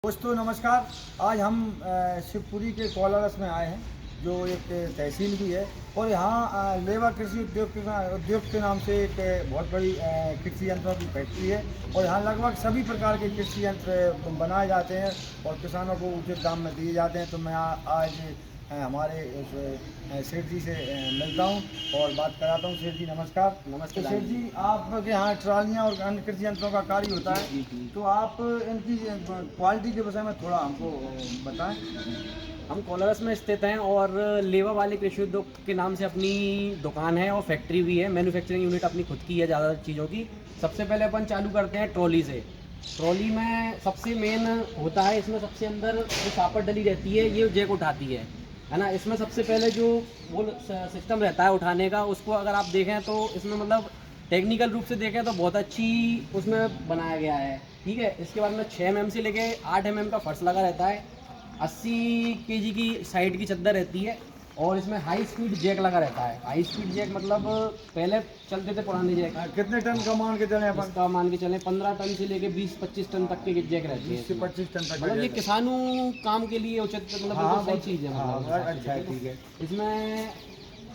दोस्तों नमस्कार। आज हम शिवपुरी के कोलारस में आए हैं, जो एक तहसील भी है और यहाँ लेवा कृषि उद्योग के नाम से एक बहुत बड़ी कृषि यंत्रों की फैक्ट्री है और यहाँ लगभग सभी प्रकार के कृषि यंत्र बनाए जाते हैं और किसानों को उचित दाम में दिए जाते हैं। तो मैं आज हमारे सेठ जी से मिलता हूँ और बात कराता हूँ। सेठ जी नमस्कार। नमस्ते तो सेठ जी, आपके यहाँ ट्रालियाँ और अन्य कृषि यंत्रों का कार्य होता है, तो आप इनकी क्वालिटी के विषय में थोड़ा हमको बताएं। हम कोलारस में स्थित हैं और लेवा वाले कृषि उद्योग के नाम से अपनी दुकान है और फैक्ट्री भी है। मैन्युफैक्चरिंग यूनिट अपनी खुद की है ज़्यादातर चीज़ों की। सबसे पहले अपन चालू करते हैं ट्रॉली से। ट्रॉली में सबसे मेन होता है, इसमें सबसे अंदर जो सापर डली रहती है ये जैक उठाती है ना। इसमें सबसे पहले जो वो सिस्टम रहता है उठाने का, उसको अगर आप देखें तो इसमें मतलब टेक्निकल रूप से देखें तो बहुत अच्छी उसमें बनाया गया है। ठीक है। इसके बाद में 6 mm से लेके 8 mm का फर्श लगा रहता है। 80 kg की साइड की चद्दर रहती है और इसमें हाई स्पीड जैक लगा रहता है। हाई स्पीड जैक मतलब पहले चलते थे पुराने जैक। कितने टन का मान के चले अपन? इसका मान के चलें 15 टन से लेके 20-25 टन तक के जैक रहते हैं। 20 से 25 टन तक। मतलब ये किसानों काम के लिए उचित मतलब हाँ, सही चीज़ है। मतलब अच्छा है, ठीक है। इसमें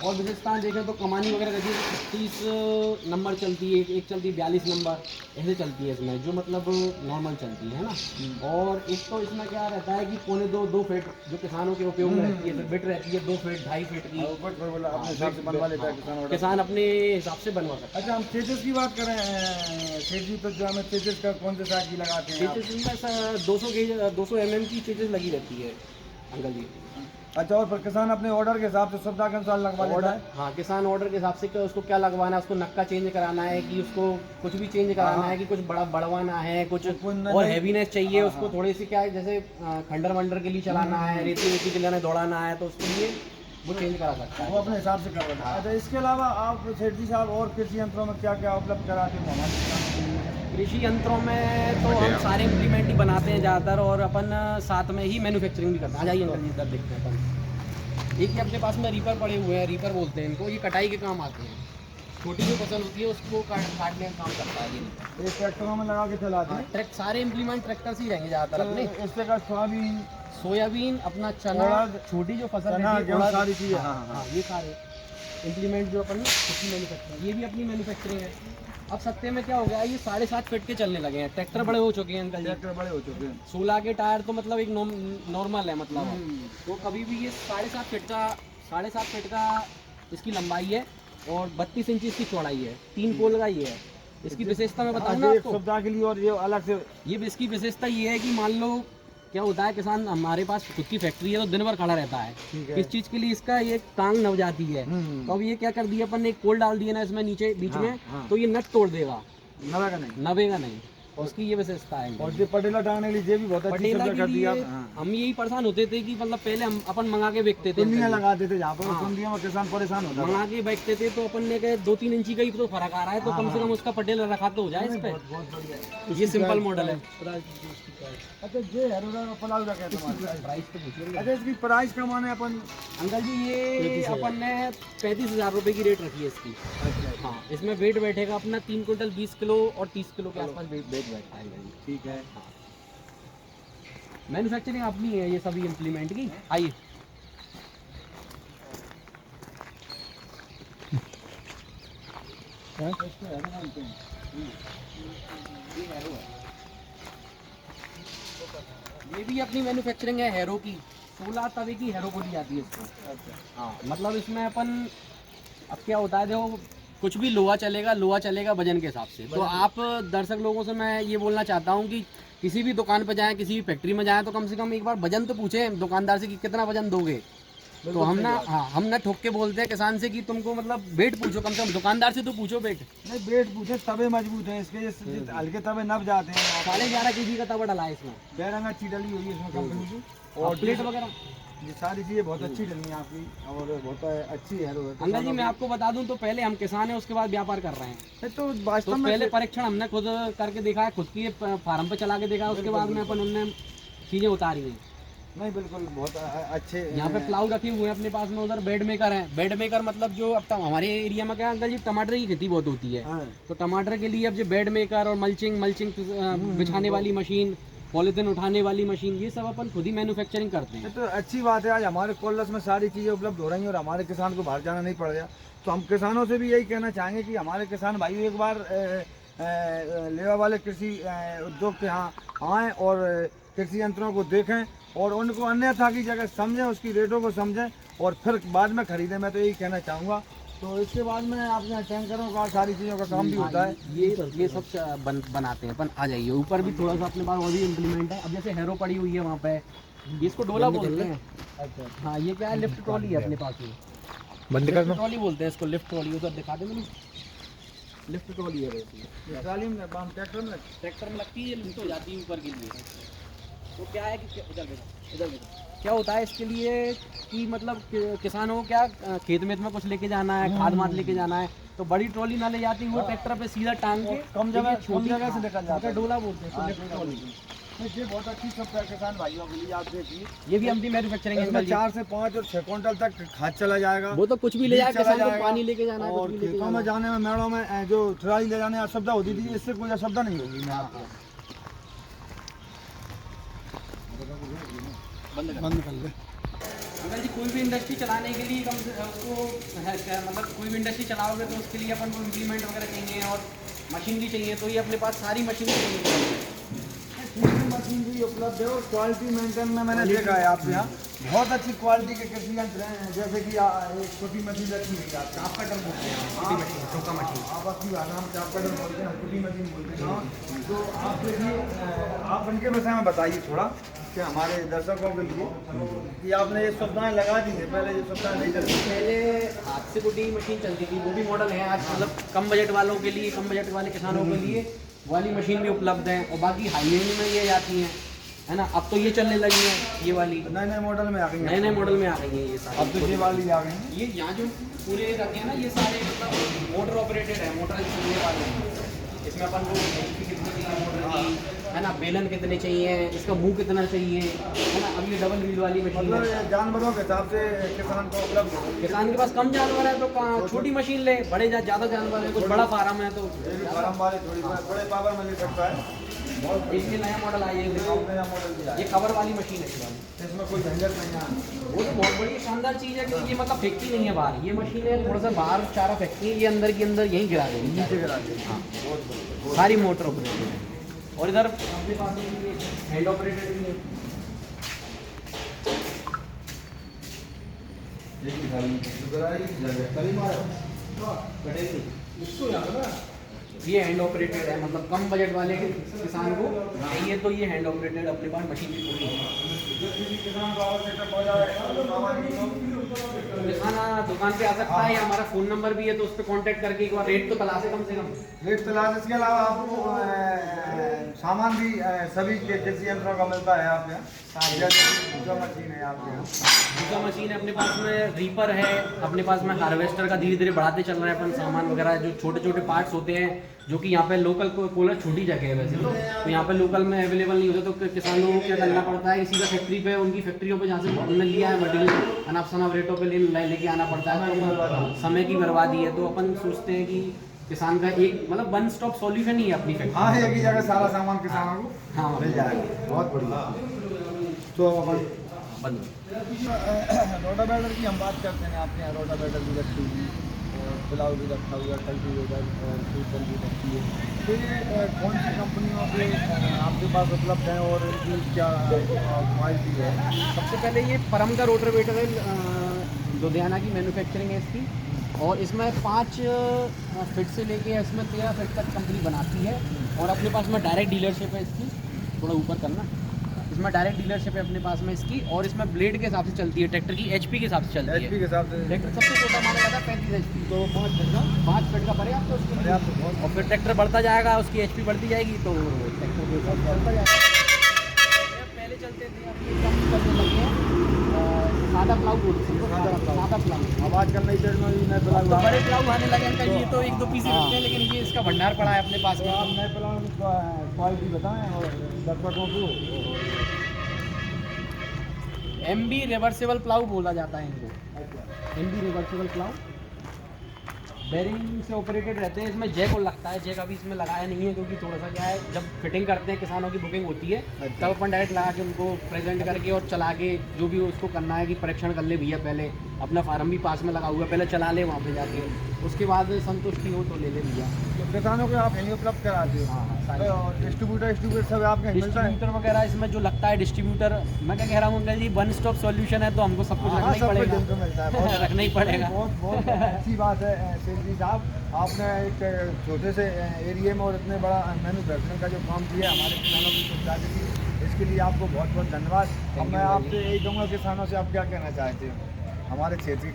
और विशेषताएं देखें तो कमानी वगैरह रहती है। 30 नंबर चलती है, एक चलती है 42 नंबर, ऐसे चलती है इसमें, जो मतलब नॉर्मल चलती है ना। और एक तो इसमें क्या रहता है कि 2.25 फीट जो किसानों के उपयोग में रहती है, फिर बिट रहती है 2 फीट 2.5 फीट की। अपने हिसाब से बनवा लेता है किसान। किसान अपने हिसाब से बनवा सकता है। अच्छा, हम तेजस की बात करें सेठ जी, तो जो हमें तेजस का कौन से साइज की लगाते हैं आप? चेचिस में 200 mm की चेचिस लगी रहती है अंकल जी। अच्छा, और फिर किसान अपने ऑर्डर के हिसाब से सुविधा के अनुसार लगवा लेता है? हाँ, किसान ऑर्डर के हिसाब से कि उसको क्या लगवाना है, उसको नक्का चेंज कराना है कि उसको कुछ भी चेंज कराना है कि कुछ बढ़वाना है, कुछ और हैवीनेस चाहिए उसको थोड़ी सी, क्या है जैसे खंडर वंडर के लिए चलाना है, रेती वेती के लिए दौड़ाना है, तो उसके लिए वो चेंज करा सकता है, वो अपने हिसाब से कर लेता है। अच्छा, इसके अलावा आप सेठ जी साहब और कृषि यंत्रों में क्या क्या उपलब्ध कराते हैं हमारे किसानों के लिए? कृषि यंत्रों में तो हम सारे इम्प्लीमेंट ही बनाते हैं ज़्यादातर, और अपन साथ में ही मैन्युफैक्चरिंग भी करते हैं। आ जाइए अंकल जी, इधर देखते हैं अपन। एक ही अपने पास में रीपर पड़े हुए हैं, रीपर बोलते हैं इनको। ये कटाई के काम आते हैं। छोटी जो फसल होती है उसको काटने का काम करता है ये। ट्रैक्टरों में लगा के चलाते हैं। ट्रैक सारे इम्प्लीमेंट ट्रैक्टर से ही रहेंगे ज़्यादातर अपने। इससे का सोयाबीन, अपना चना, छोटी जो फसल रहती है, सारी चीज़ें। हाँ, ये सारे इम्प्लीमेंट जो अपन खुद मैन्युफैक्चरिंग, ये भी अपनी मैन्युफैक्चरिंग है। अब सत्ते में क्या हो गया, ये 7.5 फीट के चलने लगे हैं। ट्रैक्टर बड़े हो चुके हैं अंकल जी। ट्रैक्टर बड़े हो चुके हैं। 16 के टायर तो मतलब एक नॉर्मल है मतलब। तो कभी भी ये 7.5 फीट का इसकी लंबाई है और 32 इंच इसकी चौड़ाई है। 3 पोल का ये है। इसकी विशेषता मैं बताऊँ ना आपको सुविधा के लिए, और ये अलग से ये इसकी विशेषता ये है कि मान लो क्या होता है, किसान हमारे पास खुद की फैक्ट्री है तो दिन भर खड़ा रहता है। किस चीज़ के लिए, इसका ये टांग नव जाती है। तो अब ये क्या कर दिया अपन ने, एक पोल डाल दिया ना इसमें नीचे बीच में, तो ये नट तोड़ देगा, नवेगा नहीं। और उसकी ये विशेषता है। और जो पटेला टांगने के लिए ये भी बहुत अच्छी सुविधा कर दी आप। हम यही परेशान होते थे कि मतलब पहले हम अपन मंगा के बेचते थे, कुंडियाँ लगाते थे जहाँ पर कुंडियों में किसान परेशान होता मंगा के बेचते थे। तो अपन ने कहा 2-3 इंची का ही तो फर्क आ रहा है, तो कम से कम उसका पटेला रखा तो हो जाए इस पे। बहुत बढ़िया। ये सिंपल मॉडल है। अच्छा, ये है पलाऊ का कहते हैं। प्राइस तो पूछिए अच्छा, इसकी प्राइस का माने अपन अंकल जी, ये अपन ने 35,000 रुपये की रेट रखी है इसकी। हाँ, इसमें वेट बैठेगा अपना 3 क्विंटल 20 किलो और 30 किलो के आसपास वेट बैठता है। ठीक है। हाँ, मैन्युफैक्चरिंग अपनी है ये सभी इम्प्लीमेंट की। आइए, ये भी अपनी मैन्युफैक्चरिंग है हैरो की। 16 तवे की हैरो बोली जाती है इसको। हाँ, मतलब इसमें अपन, अब क्या होता है देखो, कुछ भी लोहा चलेगा वजन के हिसाब से। तो आप दर्शक लोगों से मैं ये बोलना चाहता हूँ कि किसी भी दुकान पर जाएं, किसी भी फैक्ट्री में जाएं, तो कम से कम एक बार वजन तो पूछें दुकानदार से कि कितना वजन दोगे। तो हम ना ठोक के बोलते हैं किसान से कि तुमको मतलब वेट पूछो, कम से कम दुकानदार से तो पूछो वेट। नहीं, वेट पूछे, तवे मजबूत हैं इसके, हल्के तवे नब जाते हैं। 11.5 kg का तवा डला है इसमें। बैरंगा अच्छी डली हुई है इसमें कंपनी की, और प्लेट वगैरह ये सारी चीज़ें बहुत अच्छी डली हैं आपकी, और बहुत अच्छी है। अंकल जी, मैं आपको बता दूं तो पहले हम किसान हैं, उसके बाद व्यापार कर रहे हैं। तो वास्तव में पहले परीक्षण हमने खुद करके देखा है, खुद की फार्म पे चला के देखा है, उसके बाद में अपन उनने चीज़ें उतारी हैं। नहीं, बिल्कुल बहुत अच्छे। यहाँ पे प्लाऊ रखे हुए हैं अपने पास में। उधर बेड मेकर है। बेड मेकर मतलब जो अब हमारे एरिया में क्या अंकल जी, टमाटर की खेती बहुत होती है। तो टमाटर के लिए अब जो बेड मेकर और मल्चिंग बिछाने वाली मशीन, पॉलीथिन उठाने वाली मशीन, ये सब अपन खुद ही मैन्युफैक्चरिंग करते ये हैं। तो अच्छी बात है, आज हमारे कोल्लस में सारी चीज़ें उपलब्ध हो रही हैं और हमारे किसान को बाहर जाना नहीं पड़ रहा। तो हम किसानों से भी यही कहना चाहेंगे कि हमारे किसान भाई एक बार लेवा वाले कृषि उद्योग के यहाँ आएँ और कृषि यंत्रों को देखें और उनको अन्यथा की जगह समझें, उसकी रेटों को समझें और फिर बाद में खरीदें। मैं तो यही कहना चाहूँगा। तो इसके बाद में आपके यहाँ टैंकरों का सारी चीज़ों का काम भी होता है। ये सब बनाते हैं अपन। आ जाइए ऊपर भी थोड़ा सा अपने पास और भी इम्प्लीमेंट है। अब जैसे हैरो पड़ी हुई है वहाँ पे, इसको डोला बोलते हैं। अच्छा, हाँ, ये क्या है, लिफ्ट ट्रॉली है अपने पास। ये बंद लिफ्ट ट्रॉली बोलते हैं इसको, लिफ्ट ट्रॉली। उधर दिखा दे मैंने, लिफ्ट ट्रॉली है वैसे। ट्राली में ट्रैक्टर में लगती है, ये लिफ्ट हो जाती है ऊपर के लिए। तो क्या है कि इधर देखो क्या होता है इसके लिए कि मतलब किसानों को क्या खेत में कुछ लेके जाना है, खाद माद लेके जाना है, तो बड़ी ट्रॉली ना ले जाती हुआ ट्रैक्टर पे सीधा टांग के कम जगह से निकल जाता है। डोला बोलते हैं लिफ्ट ट्रॉली। ये बहुत अच्छी सब किसान भाइयों के लिए आप देखिए, ये भी अपनी मैन्युफैक्चरिंग है। इसमें 4 से 5 और 6 क्विंटल तक खाद चला जाएगा। वो तो कुछ भी ले जाए, चला किसान को जाएगा। पानी लेके जाना है, और कुछ भी लेके खेतों जाना में जाने में, मेड़ों में जो ट्राली ले जाने में असुविधा होती थी, इससे कोई असुविधा नहीं होगी। मैं आपको बंद कर ले। अगर जी कोई भी इंडस्ट्री चलाने के लिए कम से उसको मतलब कोई भी इंडस्ट्री चलाओगे तो उसके लिए अपन को इम्प्लीमेंट वगैरह चाहिए और मशीनरी चाहिए। तो ये अपने पास सारी मशीनरी चाहिए। मशीन भी उपलब्ध है और क्वालिटी मेंटेन में मैंने देखा है आपके यहाँ बहुत अच्छी क्वालिटी के कृषि यंत्र हैं। जैसे कि एक छोटी मशीन रखी हुई है, चाप कटर बोलते हैं, छोटी मशीन, चौका मशीन। आप अपनी भाषा में चाप कटर बोलते हैं, छोटी मशीन बोलते हैं। तो आप देखिए, आप इनके विषय में बताइए थोड़ा कि हमारे दर्शकों के लिए कि आपने ये सुविधाएं लगा दी हैं, पहले ये सुविधाएं नहीं चलती। पहले हाथ से कुटी मशीन चलती थी, वो भी मॉडल है आज। मतलब कम बजट वालों के लिए, कम बजट वाले किसानों के लिए वाली मशीन भी उपलब्ध है। और बाकी हाई एंड में ये आती हैं, है ना। अब तो ये चलने लगी है, ये वाली नए नए मॉडल में आ गई हैं। नए मॉडल में आ गई है ये सारी। अब तो ये वाली आ गई हैं। ये यहाँ जो पूरे रखे हैं ना, ये सारे मतलब मोटर ऑपरेटेड है, मोटर चलने वाले हैं। इसमें अपन को HP कितनी चाहिए मोटर की, है ना, बेलन कितने चाहिए, इसका मुंह कितना चाहिए, है ना। अब ये डबल व्हील वाली मशीन मतलब है। ये जानवरों के हिसाब से किसान को उपलब्ध है। किसान के पास कम जानवर है तो छोटी मशीन ले, बड़े ज़्यादा जानवर है, कुछ बड़ा फार्म है तो ये भी फार्म वाले थोड़ी बड़े पावर में ले सकता है। बहुत इसमें नया मॉडल आया है, नया मॉडल भी आया ये कवर वाली मशीन है इस वाली। है। इसमें कोई झंझट नहीं है। वो तो बहुत बड़ी शानदार चीज़ है कि ये मतलब फेंकती नहीं है बाहर। ये मशीन है थोड़ा सा बाहर चारा फेंकती है, ये अंदर के अंदर यहीं गिरा देगी, नीचे गिरा दे। हाँ। बहुत बढ़िया। सारी मोटर ऑपरेटेड है। और इधर अपने पास ये हैंड ऑपरेटेड भी है। ये हैंड ऑपरेटेड है, मतलब कम बजट वाले किसान को चाहिए तो ये हैंड ऑपरेटेड अपने पास मशीन भी पूरी है। किसान दुकान पे आ सकता है, या हमारा फ़ोन नंबर भी है, तो उस पर कॉन्टैक्ट करके एक बार रेट तो तलाशे कम से कम। रेट तलाश, इसके अलावा आपको सामान भी सभी के कृषि यंत्रों का मिलता है आपके यहाँ। जैसे जो मशीन है आपके यहाँ, दूसरा मशीन है अपने पास में, रीपर है अपने पास में, हार्वेस्टर का धीरे धीरे बढ़ाते चल रहे हैं अपन सामान वगैरह। जो छोटे छोटे पार्ट्स होते हैं जो कि यहाँ पे लोकल कोलर छोटी जगह है वैसे तो यहाँ पे लोकल में अवेलेबल नहीं होते, तो किसानों को क्या करना पड़ता है कि सीधा फैक्ट्री पे, उनकी फैक्ट्रियों पे जहाँ से उन्होंने लिया है मटेरियल, अनाप शनाप रेटों पे लेके आना पड़ता है। तो समय की बर्बादी है। तो अपन सोचते हैं कि किसान का एक मतलब वन स्टॉप सॉल्यूशन ही है अपनी फैक्ट्री। हाँ, एक ही जगह सारा सामान किसानों को हाँ मिल जाएगा। बहुत बढ़िया। तो अब अपन बंद। रोटावेटर की हम बात करते हैं। आपके यहाँ रोटावेटर भी रखी हुई और प्लाऊ भी रखा हुआ, कल्टीवेटर और सीजन भी रखी है। तो ये कौन सी कंपनियों के आपके पास उपलब्ध हैं और इनकी क्या क्वालिटी है? सबसे पहले ये परम का रोटावेटर है, लुधियाना की मैन्युफैक्चरिंग है इसकी। और इसमें 5 फीट से लेके इसमें 13 फीट तक कंपनी बनाती है। और अपने पास में डायरेक्ट डीलरशिप है इसकी, थोड़ा ऊपर करना, इसमें डायरेक्ट डीलरशिप है अपने पास में इसकी। और इसमें ब्लेड के हिसाब से चलती है, ट्रैक्टर की HP के हिसाब से चलती है। HP के हिसाब से ट्रैक्टर सबसे छोटा माना जाता है 35 HP, तो 5 फीट का 5 फीट का पर्याप्त है उसके लिए। बहुत। और फिर ट्रैक्टर बढ़ता जाएगा, उसकी HP बढ़ती जाएगी तो ट्रैक्टर के हिसाब से चलता जाएगा। पहले चलते थे, अब ये कम चलने लगे हैं, सादा प्लाऊ बोलते हैं, सादा प्लाऊ। अब आजकल नई डेट में भी नए प्लाऊ तो बड़े प्लाऊ आने लगे अंकल, ये तो 1-2 पीस ही रखते हैं, लेकिन ये इसका भंडार पड़ा है अपने पास में। आप नए प्लाऊ की क्वालिटी बताएं और दर्शकों को। MB रिवर्सेबल प्लाऊ बोला जाता है इनको, MB रिवर्सेबल प्लाऊ। बेरिंग से ऑपरेटेड रहते हैं, इसमें जैक और लगता है। जैक अभी इसमें लगाया नहीं है क्योंकि थोड़ा सा क्या है, जब फिटिंग करते हैं किसानों की बुकिंग होती है अच्छा। तब अपन डायरेक्ट लगा के उनको प्रेजेंट करके और चला के जो भी उसको करना है कि परीक्षण कर ले भैया, पहले अपना फार्म भी पास में लगा हुआ है, पहले चला ले वहाँ पे जाके, उसके बाद संतुष्टि हो तो ले ले भैया। तो किसानों को आप यहीं उपलब्ध कराते हो? हाँ सारे तो डिस्ट्रीब्यूटर सब आपके यहाँ मिलता है? डिस्ट्रीब्यूटर वगैरह इसमें जो लगता है डिस्ट्रीब्यूटर, मैं क्या कह रहा हूँ अंकल जी, वन स्टॉप सॉल्यूशन है तो हमको सब कुछ हाँ, रखना ही सब कुछ पड़ेगा। इनको मिलता है। बहुत रखना ही पड़ेगा। बहुत बहुत अच्छी बात है शेख जी साहब, आपने एक छोटे से एरिया में और इतने बड़ा मैन्युफैक्चरिंग का जो काम किया है हमारे किसानों की सुविधा के लिए, इसके लिए आपको बहुत बहुत धन्यवाद। अब मैं आपसे यही कहूँगा, किसानों से आप क्या कहना चाहते हो, हमारे क्षेत्र के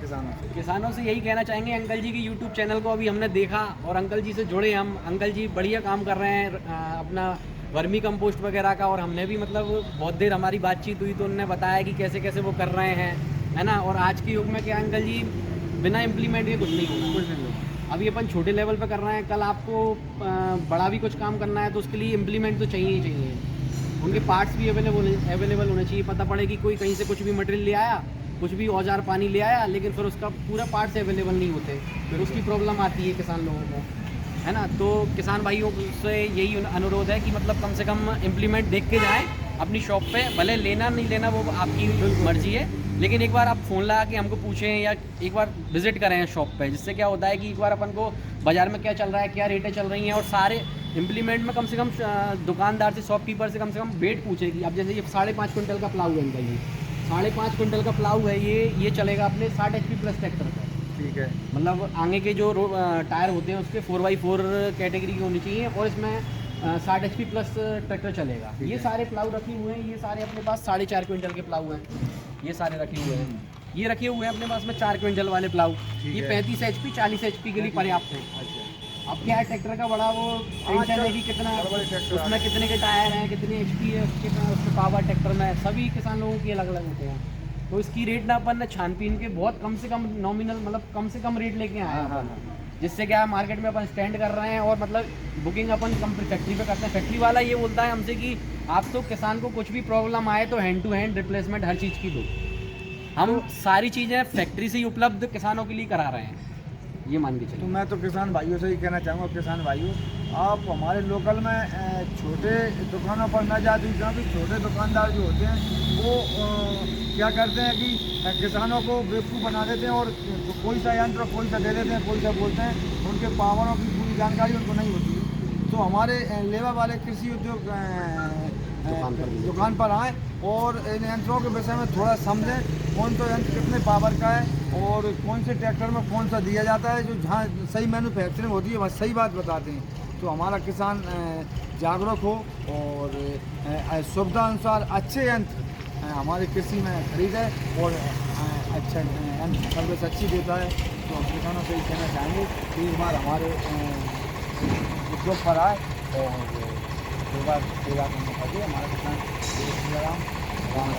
किसानों से? यही कहना चाहेंगे, अंकल जी की यूट्यूब चैनल को अभी हमने देखा और अंकल जी से जुड़े हम। अंकल जी बढ़िया काम कर रहे हैं अपना वर्मी कंपोस्ट वगैरह का, और हमने भी मतलब बहुत देर हमारी बातचीत हुई तो उन्होंने बताया कि कैसे कैसे वो कर रहे हैं, है ना। और आज के युग में क्या अंकल जी, बिना इम्प्लीमेंट के कुछ नहीं होगा, कुछ नहीं होगा। अभी अपन छोटे लेवल पे कर रहे हैं, कल आपको बड़ा भी कुछ काम करना है तो उसके लिए इम्प्लीमेंट तो चाहिए ही चाहिए। उनके पार्ट्स भी अवेलेबल होने चाहिए। पता पड़े कि कोई कहीं से कुछ भी मटेरियल ले आया, कुछ भी औजार पानी ले आया, लेकिन फिर उसका पूरा पार्ट्स अवेलेबल नहीं होते, फिर उसकी प्रॉब्लम आती है किसान लोगों को, है ना। तो किसान भाइयों से यही अनुरोध है कि मतलब कम से कम इम्प्लीमेंट देख के जाएँ अपनी शॉप पे। भले लेना नहीं लेना वो आपकी मर्जी है, लेकिन एक बार आप फ़ोन लगा के हमको पूछें या एक बार विजिट करें शॉप पे, जिससे क्या होता है कि एक बार अपन को बाज़ार में क्या चल रहा है, क्या रेटें चल रही हैं, और सारे इम्प्लीमेंट में कम से कम दुकानदार से, शॉपकीपर से कम वेट पूछेगी। अब जैसे ये 5.5 क्विंटल का प्लाऊ है इनका, ये 5.5 क्विंटल का प्लाऊ है, ये चलेगा अपने 60 HP प्लस ट्रैक्टर पर। ठीक है। मतलब आगे के जो टायर होते हैं उसके 4x4 कैटेगरी की होनी चाहिए, और इसमें 60 HP प्लस ट्रैक्टर चलेगा। ये सारे प्लाऊ रखे हुए हैं, ये सारे अपने पास 4.5 क्विंटल के प्लाऊ हैं, ये सारे रखे हुए हैं। ये रखे हुए हैं अपने पास में 4 क्विंटल वाले प्लाऊ। ये 35 HP 40 HP के लिए पर्याप्त है। अच्छा। अब क्या है, ट्रैक्टर का बड़ा वो टेंशन है कि कितना उसमें कितने के टायर हैं, कितने HP है, कितना उसमें पावर ट्रैक्टर में, सभी किसान लोगों के अलग अलग होते हैं। तो इसकी रेट ना अपन ने छानबीन के बहुत कम से कम नॉमिनल, मतलब कम से कम रेट लेके आए हैं, जिससे क्या है मार्केट में अपन स्टैंड कर रहे हैं, और मतलब बुकिंग अपन कम फैक्ट्री पे करते हैं। फैक्ट्री वाला ये बोलता है हमसे कि आप तो किसान को कुछ भी प्रॉब्लम आए तो हैंड टू हैंड रिप्लेसमेंट हर चीज़ की दो। हम सारी चीज़ें फैक्ट्री से ही उपलब्ध किसानों के लिए करा रहे हैं, ये मान के तो चलिए। मैं तो किसान भाइयों से ही कहना चाहूँगा, किसान भाइयों आप हमारे लोकल में छोटे दुकानों पर न जाते, क्योंकि छोटे दुकानदार जो होते हैं वो क्या करते हैं कि किसानों को बेवकूफ़ बना देते हैं, और कोई सा यंत्र कोई सा दे देते हैं, कोई सा बोलते हैं, उनके पावरों की पूरी जानकारी उनको नहीं होती है। तो हमारे लेवा वाले कृषि उद्योग दुकान पर आएँ और इन यंत्रों के विषय में थोड़ा समझें, कौन सा यंत्र कितने पावर का है और कौन से ट्रैक्टर में कौन सा दिया जाता है, जो जहाँ सही मैन्युफैक्चरिंग होती है वहाँ सही बात बताते हैं। तो हमारा किसान जागरूक हो और सुविधा अनुसार अच्छे यंत्र हमारे कृषि में खरीदे और अच्छा यंत्र सर्विस अच्छी देता है। तो हम किसानों से ही कहना चाहेंगे कि एक बार हमारे उद्योग पर आए और एक बार सेवा करने के लिए हमारा किसान राम राम।